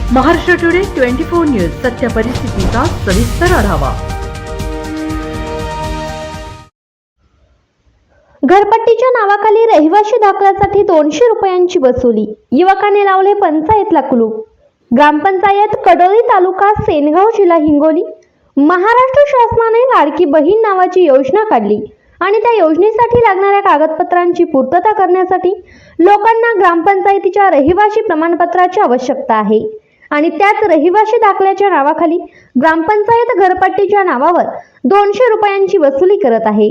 Maharashtra today 24 news सत्य परिस्थितीचा सविस्तर आढावा। घरपट्टीच्या नावाखाली रहिवासी दाखल्यासाठी 200 रुपयांची वसुली, युवकाने लावले पंचायतला कुलूप। ग्रामपंचायत कडोली, तालुका सेनगाव, जिल्हा हिंगोली। महाराष्ट्र शासनाने लाडकी बहीण नावाची योजना काढली आणि त्या योजनेसाठी लागणाऱ्या कागदपत्रांची पूर्तता करण्यासाठी लोकांना ग्रामपंचायतीच्या रहिवासी प्रमाणपत्राची आवश्यकता आहे आणि त्याच रहिवासी दाखल्याच्या नावाखाली ग्रामपंचायत घरपट्टीच्या नावावर 200 रुपयांची वसुली करत आहे।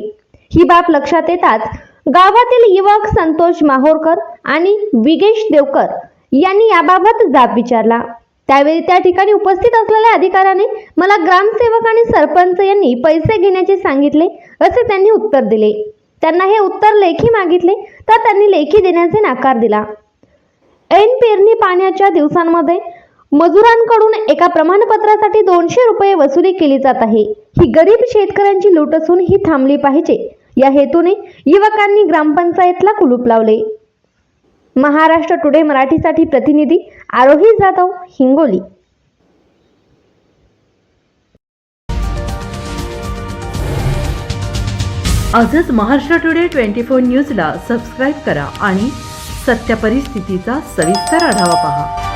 ही बाब लक्षात येताच गावातील युवक संतोष माहोरकर आणि विगेश देवकर यांनी याबाबत जाब विचारला। त्यावेळी त्या ठिकाणी उपस्थित असलेल्या अधिकाऱ्याने मला ग्रामसेवक आणि सरपंच यांनी पैसे घेण्याचे सांगितले असे त्यांनी उत्तर दिले। त्यांना हे उत्तर लेखी मागितले तर त्यांनी लेखी देण्याचे नकार दिला। ऐन पेरणी पाण्याच्या दिवसांमध्ये मजुरांकडून एका प्रमाणपत्रासाठी 200 रुपये वसुली केली जात आहे। ही गरीब शेतकऱ्यांची लूट असून ही थांबली पाहिजे या हेतूने युवकांनी ग्रामपंचायतला कुलूप लावले। महाराष्ट्र टुडे मराठीसाठी प्रतिनिधी आरोही जाधव, हिंगोली। आजच महाराष्ट्र टुडे 24 न्यूजला सबस्क्राईब करा आणि सत्य परिस्थितीचा सविस्तर आढावा पहा।